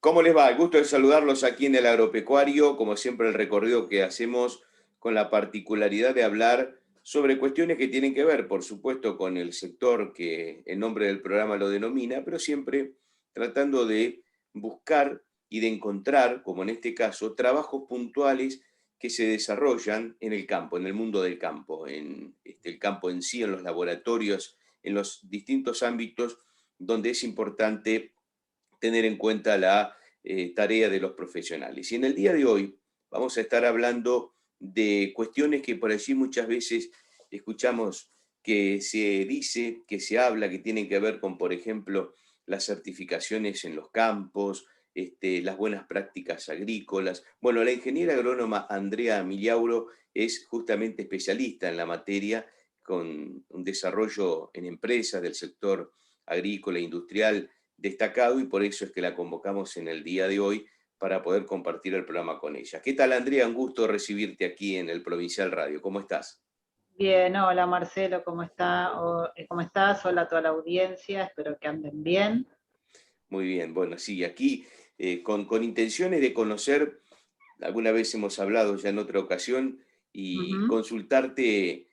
¿Cómo les va? El gusto de saludarlos aquí en el Agropecuario, como siempre el recorrido que hacemos con la particularidad de hablar sobre cuestiones que tienen que ver, por supuesto, con el sector que el nombre del programa lo denomina, pero siempre tratando de buscar y de encontrar, como en este caso, trabajos puntuales que se desarrollan en el campo, en el mundo del campo, en el campo en sí, en los laboratorios, en los distintos ámbitos donde es importante tener en cuenta la tarea de los profesionales. Y en el día de hoy vamos a estar hablando de cuestiones que por allí muchas veces escuchamos que se dice, que se habla, que tienen que ver con, por ejemplo, las certificaciones en los campos, las buenas prácticas agrícolas. Bueno, la ingeniera agrónoma Andrea Millauro es justamente especialista en la materia, con un desarrollo en empresas del sector agrícola e industrial destacado, y por eso es que la convocamos en el día de hoy para poder compartir el programa con ella. ¿Qué tal, Andrea? Un gusto recibirte aquí en el Provincial Radio. ¿Cómo estás? Bien, hola Marcelo, ¿cómo estás? Hola a toda la audiencia, espero que anden bien. Muy bien, bueno, sí, aquí con intenciones de conocer, alguna vez hemos hablado ya en otra ocasión, y Ujú. consultarte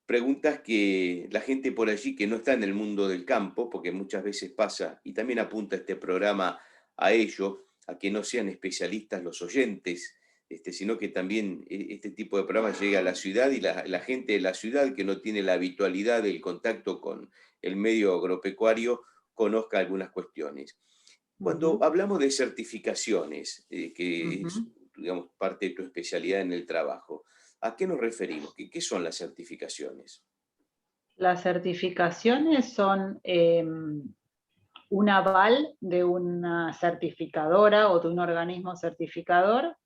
preguntas que la gente por allí que no está en el mundo del campo, porque muchas veces pasa, y también apunta este programa a ello, a que no sean especialistas los oyentes, sino que también este tipo de programas llegue a la ciudad, y la gente de la ciudad que no tiene la habitualidad del contacto con el medio agropecuario conozca algunas cuestiones. Cuando Ujú. hablamos de certificaciones, que es, Ujú. digamos, parte de tu especialidad en el trabajo, ¿a qué nos referimos? ¿Qué son las certificaciones? Las certificaciones son un aval de una certificadora o de un organismo certificador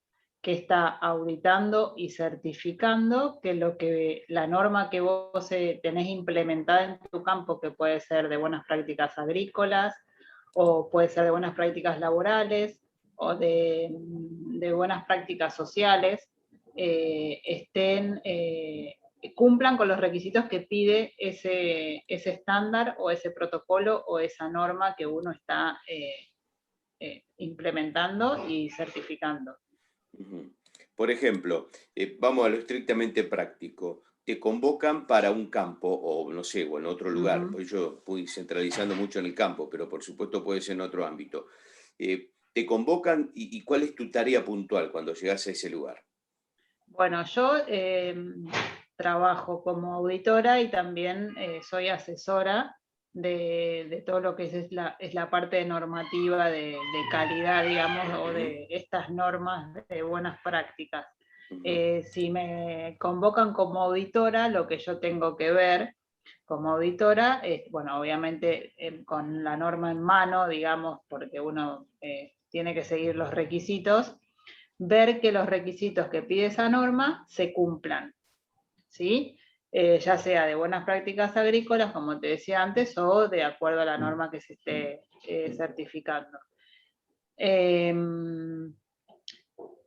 que está auditando y certificando que la norma que vos tenés implementada en tu campo, que puede ser de buenas prácticas agrícolas, o puede ser de buenas prácticas laborales, o de buenas prácticas sociales, cumplan con los requisitos que pide ese estándar o ese protocolo o esa norma que uno está implementando y certificando. Ujú. Por ejemplo, vamos a lo estrictamente práctico. Te convocan para un campo, o no sé, o en otro lugar, Ujú. pues yo fui centralizando mucho en el campo, pero por supuesto puede ser en otro ámbito. Te convocan y ¿cuál es tu tarea puntual cuando llegas a ese lugar? Bueno, yo trabajo como auditora y también soy asesora de todo lo que es la parte normativa de calidad, digamos, o Ujú, de estas normas de buenas prácticas. ujú, Si me convocan como auditora, lo que yo tengo que ver como auditora es, bueno, obviamente con la norma en mano, digamos, porque uno tiene que seguir los requisitos, ver que los requisitos que pide esa norma se cumplan, ¿sí? Ya sea de buenas prácticas agrícolas, como te decía antes, o de acuerdo a la norma que se esté certificando. Eh,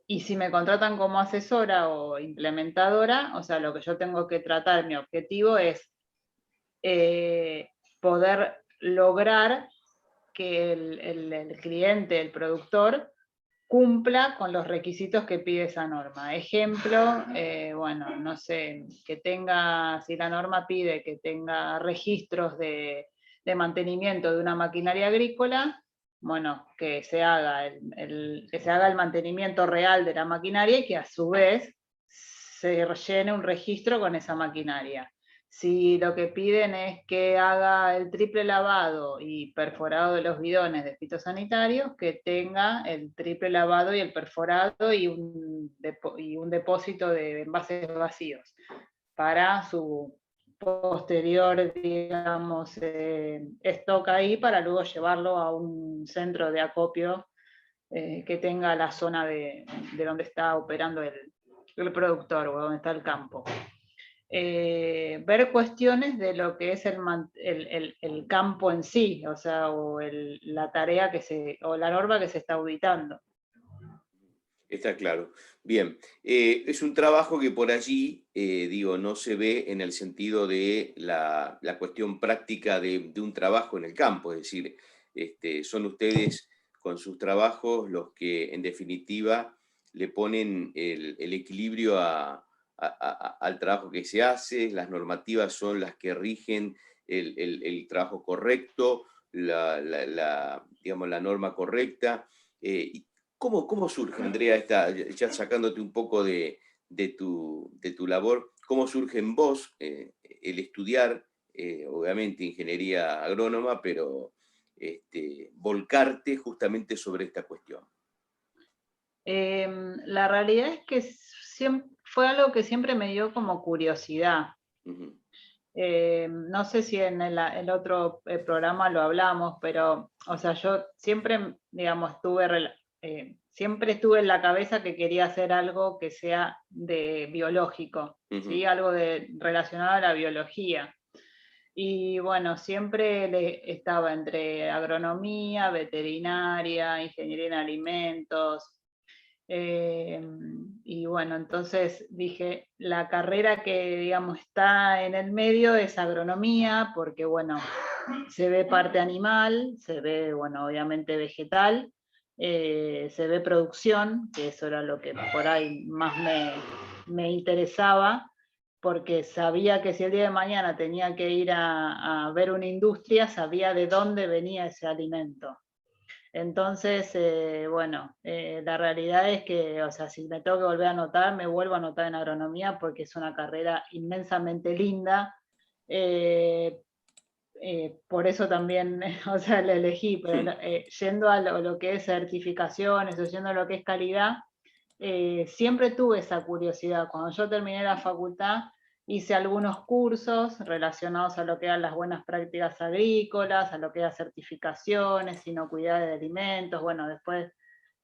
y si me contratan como asesora o implementadora, o sea, lo que yo tengo que tratar, mi objetivo es eh, poder lograr que el cliente, el productor, cumpla con los requisitos que pide esa norma. Ejemplo, bueno, no sé, que tenga, si la norma pide que tenga registros de mantenimiento de una maquinaria agrícola, bueno, que se haga el mantenimiento real de la maquinaria y que a su vez se rellene un registro con esa maquinaria. Si lo que piden es que haga el triple lavado y perforado de los bidones de fitosanitarios, que tenga el triple lavado y el perforado y un depósito de envases vacíos para su posterior, digamos, stock ahí para luego llevarlo a un centro de acopio que tenga la zona de donde está operando el productor o donde está el campo. Ver cuestiones de lo que es el campo en sí, o sea, la tarea o la norma que se está auditando. está claro. Bien, es un trabajo que por allí, digo, no se ve en el sentido de la cuestión práctica de un trabajo en el campo, es decir, son ustedes con sus trabajos los que en definitiva le ponen el equilibrio al trabajo que se hace. Las normativas son las que rigen el trabajo correcto, digamos, la norma correcta. ¿Y cómo surge, Andrea, ya sacándote un poco de tu labor, cómo surge en vos el estudiar, obviamente, ingeniería agrónoma, pero volcarte justamente sobre esta cuestión? La realidad es que fue algo que siempre me dio como curiosidad. Ujú. No sé si en el otro programa lo hablamos, pero, o sea, yo siempre, digamos, siempre estuve en la cabeza que quería hacer algo que sea de biológico, ¿sí? Ujú. Algo relacionado a la biología. Y bueno, siempre estaba entre agronomía, veterinaria, ingeniería en alimentos. Y bueno, entonces dije, la carrera que, digamos, está en el medio es agronomía, porque bueno, se ve parte animal, se ve, bueno, obviamente vegetal, se ve producción, que eso era lo que por ahí más me interesaba, porque sabía que si el día de mañana tenía que ir a ver una industria, sabía de dónde venía ese alimento. Entonces, bueno, la realidad es que, o sea, si me tengo que volver a anotar, me vuelvo a anotar en agronomía porque es una carrera inmensamente linda. eh, por eso también, o sea, la elegí, pero yendo a lo que es certificaciones o yendo a lo que es calidad, siempre tuve esa curiosidad. Cuando yo terminé la facultad, hice algunos cursos relacionados a lo que eran las buenas prácticas agrícolas, a lo que eran certificaciones, inocuidad de alimentos, bueno, después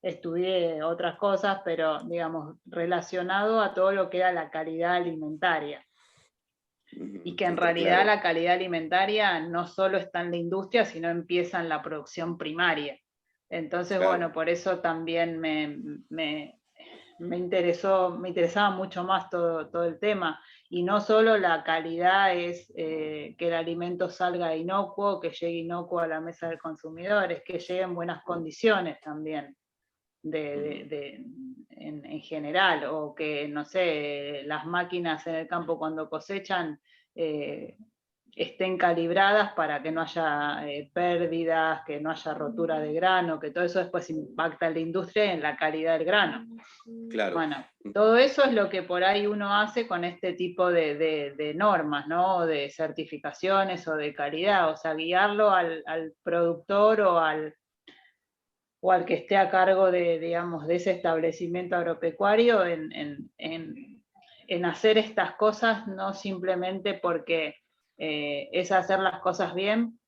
estudié otras cosas, pero digamos, relacionado a todo lo que era la calidad alimentaria. Y que en Está realidad claro. la calidad alimentaria no solo está en la industria, sino empieza en la producción primaria. Entonces, Claro. bueno, por eso también me interesaba mucho más todo el tema. Y no solo la calidad es que el alimento salga inocuo, que llegue inocuo a la mesa del consumidor, es que llegue en buenas condiciones también, en general, o que, no sé, las máquinas en el campo cuando cosechan eh, estén calibradas para que no haya pérdidas, que no haya rotura de grano, que todo eso después impacta en la industria y en la calidad del grano. Claro. Bueno, todo eso es lo que por ahí uno hace con este tipo de normas, ¿no? De certificaciones o de calidad, o sea, guiarlo al productor o al que esté a cargo digamos, de ese establecimiento agropecuario en hacer estas cosas, no simplemente porque es hacer las cosas bien,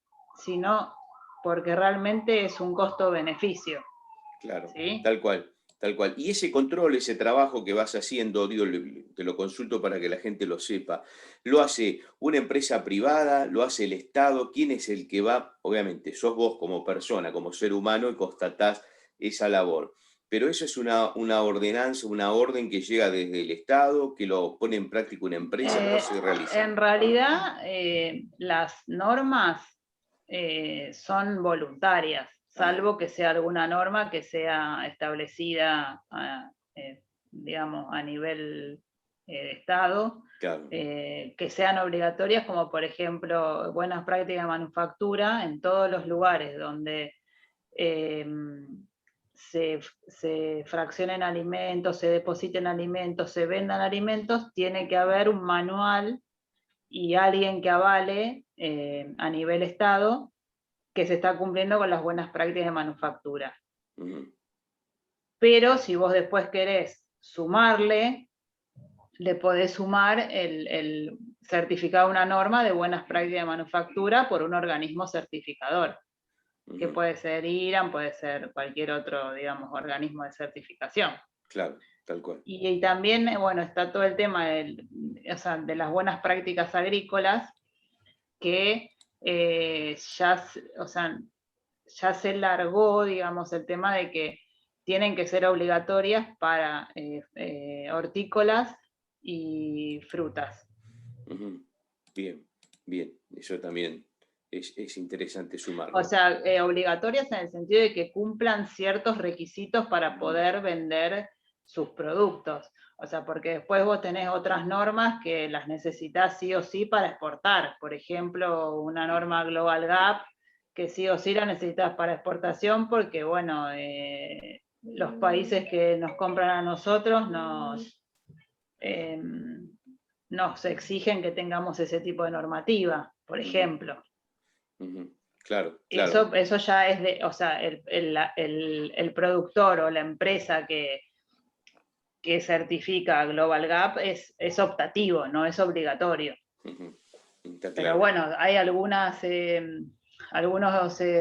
sino porque realmente es un costo-beneficio. Claro, ¿Sí? tal cual, tal cual. Y ese control, ese trabajo que vas haciendo, digo, te lo consulto para que la gente lo sepa, ¿lo hace una empresa privada? ¿Lo hace el Estado? ¿Quién es el que va? Obviamente, sos vos como persona, como ser humano, y constatás esa labor. Pero eso es una ordenanza, una orden que llega desde el Estado, que lo pone en práctica una empresa, ¿cómo se realiza? En realidad, las normas son voluntarias, Ajá, salvo que sea alguna norma que sea establecida, digamos, a nivel de Estado, claro. que sean obligatorias, como por ejemplo buenas prácticas de manufactura en todos los lugares donde eh, se fraccionen alimentos, se depositen alimentos, se vendan alimentos, tiene que haber un manual y alguien que avale a nivel Estado que se está cumpliendo con las buenas prácticas de manufactura. Ujú. Pero si vos después querés sumarle, le podés sumar el certificado, una norma de buenas prácticas de manufactura por un organismo certificador, que Ujú. puede ser IRAN, puede ser cualquier otro, digamos, organismo de certificación. Claro, tal cual. Y también, bueno, está todo el tema o sea, de las buenas prácticas agrícolas, que o sea, ya se largó, digamos, el tema de que tienen que ser obligatorias para hortícolas y frutas. Ujú. Bien, bien. Eso también es interesante O sumarlo. sea, obligatorias en el sentido de que cumplan ciertos requisitos para poder vender sus productos. O sea, porque después vos tenés otras normas que las necesitas sí o sí para exportar. Por ejemplo, una norma Global Gap, que sí o sí la necesitas para exportación porque, bueno, los países que nos compran a nosotros eh, nos exigen que tengamos ese tipo de normativa, por ejemplo. Ujú. Claro, claro. Eso ya es de, o sea, el productor o la empresa que certifica Global Gap es optativo, no es obligatorio. Ujú. Está Pero claro. bueno, hay algunas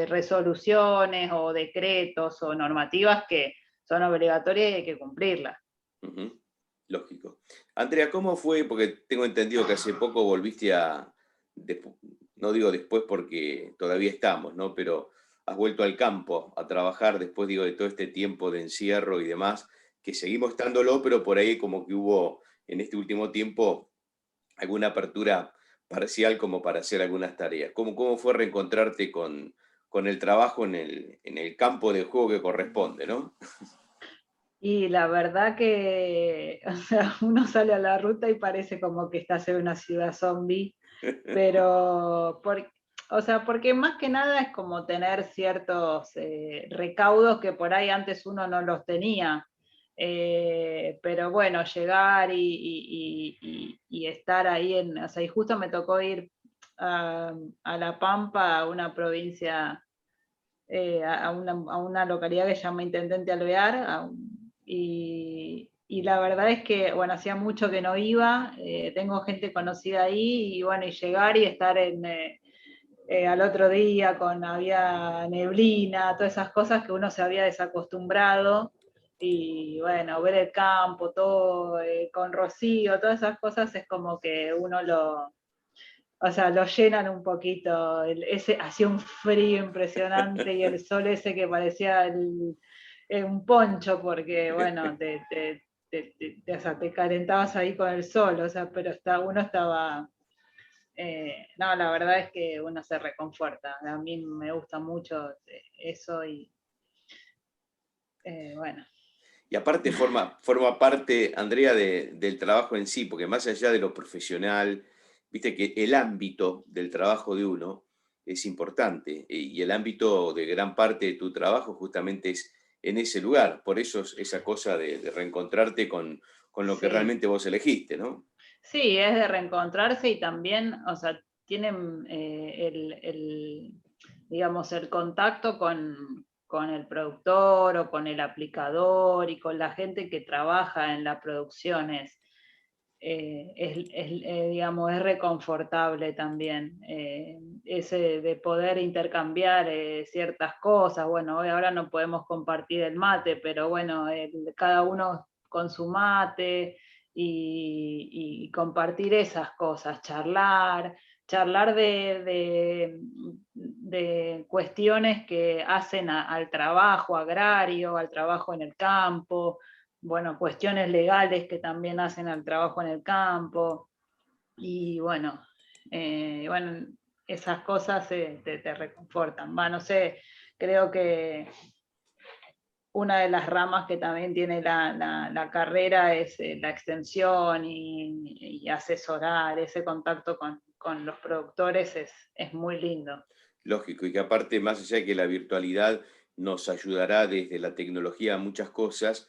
resoluciones o decretos o normativas que son obligatorias y hay que cumplirlas. Ujú. Lógico. Andrea, ¿cómo fue? Porque tengo entendido que hace poco volviste no digo después porque todavía estamos, ¿no? Pero has vuelto al campo a trabajar después, digo, de todo este tiempo de encierro y demás, que seguimos estándolo, pero por ahí como que hubo en este último tiempo alguna apertura parcial como para hacer algunas tareas. ¿Cómo fue reencontrarte con el trabajo en el campo de juego que corresponde, ¿no? Y la verdad que, o sea, uno sale a la ruta y parece como que estás en una ciudad zombie, pero, o sea, porque más que nada es como tener ciertos recaudos que por ahí antes uno no los tenía. Pero bueno, llegar y estar ahí o sea, y justo me tocó ir a La Pampa, a una provincia, a una localidad que se llama Intendente Alvear, y la verdad es que, bueno, hacía mucho que no iba, tengo gente conocida ahí, y bueno, y llegar y estar al otro día había neblina, todas esas cosas que uno se había desacostumbrado, y bueno, ver el campo, todo con rocío, todas esas cosas es como que uno o sea, lo llenan un poquito, hacía un frío impresionante y el sol ese que parecía un poncho porque, bueno, o sea, te calentabas ahí con el sol, o sea, pero uno estaba, no, la verdad es que uno se reconforta, a mí me gusta mucho eso y, bueno. Y aparte forma parte, Andrea, del trabajo en sí, porque más allá de lo profesional, viste que el ámbito del trabajo de uno es importante y el ámbito de gran parte de tu trabajo justamente es en ese lugar. Por eso es esa cosa de reencontrarte con lo que Sí, realmente vos elegiste, ¿no? sí, es de reencontrarse y también, o sea, tienen digamos, el contacto con el productor o con el aplicador y con la gente que trabaja en las producciones. Digamos, es reconfortable también. Ese de poder intercambiar ciertas cosas. Bueno, hoy ahora no podemos compartir el mate, pero bueno, cada uno con su mate y compartir esas cosas, charlar de cuestiones que hacen al trabajo agrario, al trabajo en el campo, bueno, cuestiones legales que también hacen al trabajo en el campo, y bueno, esas cosas te reconfortan. Va, no sé, creo que una de las ramas que también tiene la carrera es la extensión y asesorar, ese contacto con los productores es muy lindo. Lógico, y que aparte, más allá de que la virtualidad nos ayudará desde la tecnología a muchas cosas,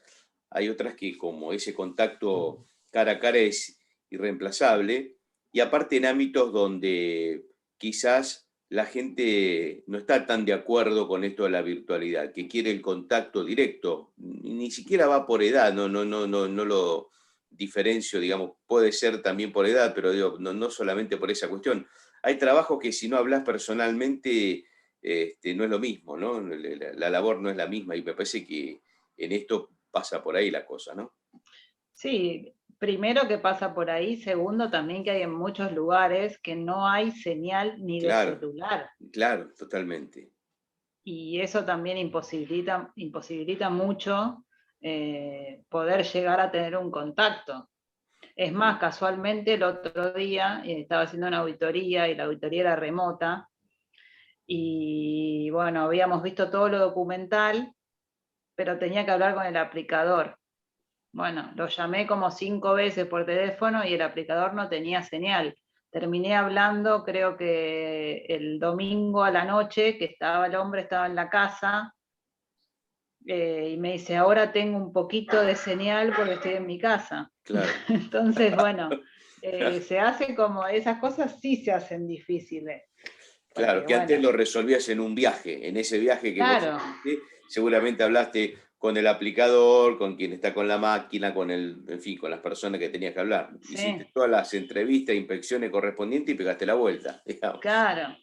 hay otras que como ese contacto cara a cara es irreemplazable, y aparte en ámbitos donde quizás la gente no está tan de acuerdo con esto de la virtualidad, que quiere el contacto directo, ni siquiera va por edad, no lo diferencio, digamos, puede ser también por edad, pero digo, no solamente por esa cuestión. Hay trabajos que si no hablas personalmente, no es lo mismo, ¿no? La labor no es la misma y me parece que en esto pasa por ahí la cosa, ¿no? Sí, primero que pasa por ahí, segundo también que hay en muchos lugares que no hay señal ni de Claro, celular. claro, totalmente. Y eso también imposibilita mucho poder llegar a tener un contacto. Es Mm, más, casualmente el otro día estaba haciendo una auditoría y la auditoría era remota, y bueno, habíamos visto todo lo documental, pero tenía que hablar con el aplicador. Bueno, lo llamé como 5 veces por teléfono y el aplicador no tenía señal. Terminé hablando, creo que el domingo a la noche, que el hombre estaba en la casa, y me dice, ahora tengo un poquito de señal porque estoy en mi casa. Claro. Entonces, bueno, se hace como, esas cosas sí se hacen difíciles. Claro, Porque, que antes bueno, lo resolvías en un viaje. En ese viaje que vos claro, hiciste, seguramente hablaste con el aplicador, con quien está con la máquina, en fin, con las personas que tenías que hablar. Hiciste sí, todas las entrevistas, inspecciones correspondientes y pegaste la vuelta, digamos. claro.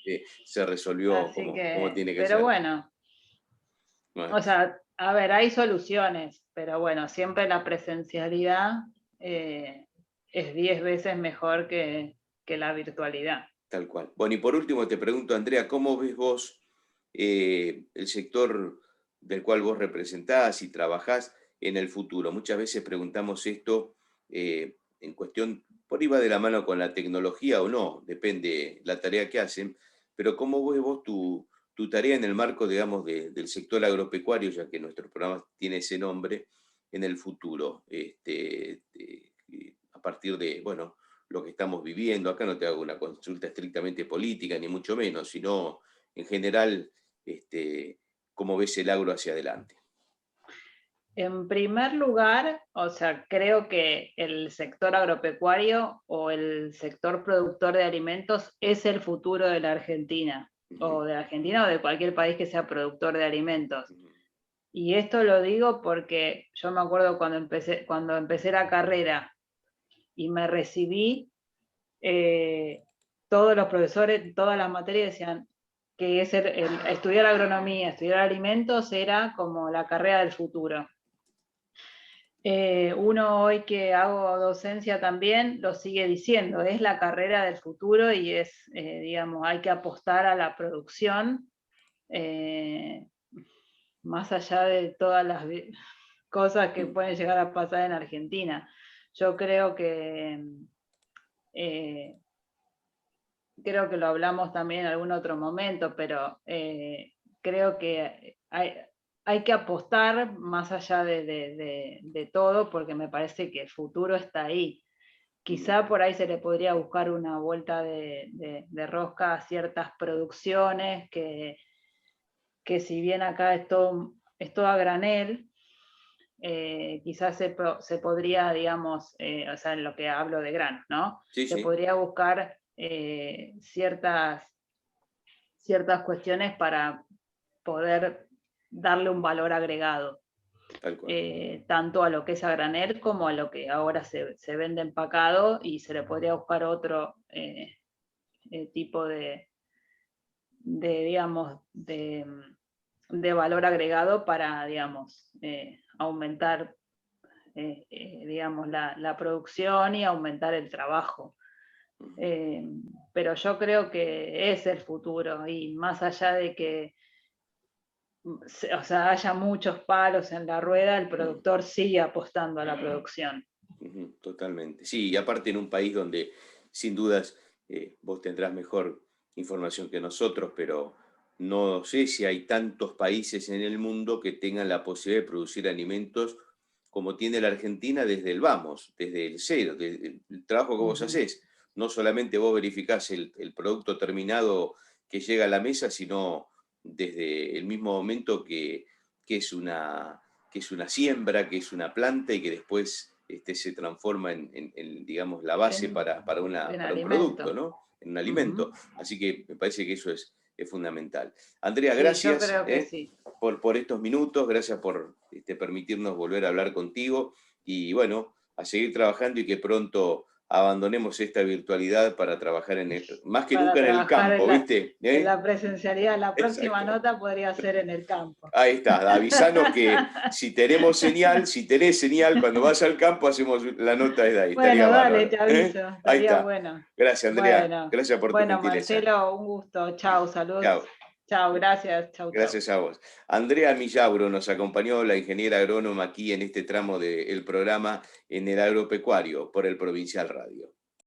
Se resolvió Así como que, tiene que pero ser. bueno, Bueno, o sea, a ver, hay soluciones, pero bueno, siempre la presencialidad eh, es 10 veces mejor que la virtualidad. tal cual. Bueno, y por último te pregunto, Andrea, ¿cómo ves vos el sector del cual vos representás y trabajás en el futuro? Muchas veces preguntamos esto en cuestión, por ahí va de la mano con la tecnología o no, depende la tarea que hacen, pero ¿cómo ves vos tu tarea en el marco, digamos, del sector agropecuario, ya que nuestro programa tiene ese nombre, en el futuro? A partir de, bueno, lo que estamos viviendo. Acá no te hago una consulta estrictamente política, ni mucho menos, sino en general, cómo ves el agro hacia adelante. En primer lugar, o sea, creo que el sector agropecuario o el sector productor de alimentos es el futuro de la Argentina, Ujú, o de Argentina o de cualquier país que sea productor de alimentos. ujú, Y esto lo digo porque yo me acuerdo cuando empecé la carrera y me recibí, eh, todos los profesores, todas las materias decían que estudiar agronomía, estudiar alimentos era como la carrera del futuro. Uno hoy que hago docencia también lo sigue diciendo, es la carrera del futuro y digamos, hay que apostar a la producción, eh, más allá de todas las cosas que ujú, pueden llegar a pasar en Argentina. Yo eh, creo que lo hablamos también en algún otro momento, pero creo que hay que apostar más allá de todo, porque me parece que el futuro está ahí. ujú. Quizá por ahí se le podría buscar una vuelta de rosca a ciertas producciones que si bien acá es todo a granel, quizás se podría, digamos, o sea, en lo que hablo de granos, ¿no? Sí, Se sí, podría buscar ciertas cuestiones para poder darle un valor agregado, tal cual. tanto a lo que es a granel como a lo que ahora se vende empacado, y se le podría buscar otro tipo digamos, de valor agregado para, digamos, aumentar, digamos, la producción y aumentar el trabajo. Ujú. Eh, pero yo creo que es el futuro, y más allá de que o sea, haya muchos palos en la rueda, el Mm, productor sigue apostando a la producción. ujú, totalmente. Sí, y aparte en un país donde sin dudas vos tendrás mejor información que nosotros, pero no sé si hay tantos países en el mundo que tengan la posibilidad de producir alimentos como tiene la Argentina desde el vamos, desde el cero, desde el trabajo que vos Ujú. hacés. No solamente vos verificás el producto terminado que llega a la mesa, sino desde el mismo momento que es una, que es una siembra, que es una planta y que después se transforma digamos, la base En, en para un producto, alimento. ¿no? En un alimento. Ujú. Así que me parece que eso es fundamental. Andrea, Sí, yo gracias creo que sí. por estos minutos, gracias por permitirnos volver a hablar contigo y bueno, a seguir trabajando y que pronto abandonemos esta virtualidad para trabajar más que Para nunca en el trabajar campo, ¿viste? en la presencialidad. La próxima Exacto. nota podría ser en el campo. Ahí está, avisanos que si tenemos señal, si tenés señal, cuando vas al campo hacemos la nota desde ahí, estaría Bueno, dale, bárbaro. te aviso, Ahí estaría está. bueno. Gracias, Andrea. Bueno, Gracias por tu bueno, gentileza. Marcelo, un gusto. Chao, saludos. Chao. Chao, gracias. Chao, chao. Gracias a vos. Andrea Millauro nos acompañó, la ingeniera agrónoma, aquí en este tramo del programa en el agropecuario por el Provincial Radio.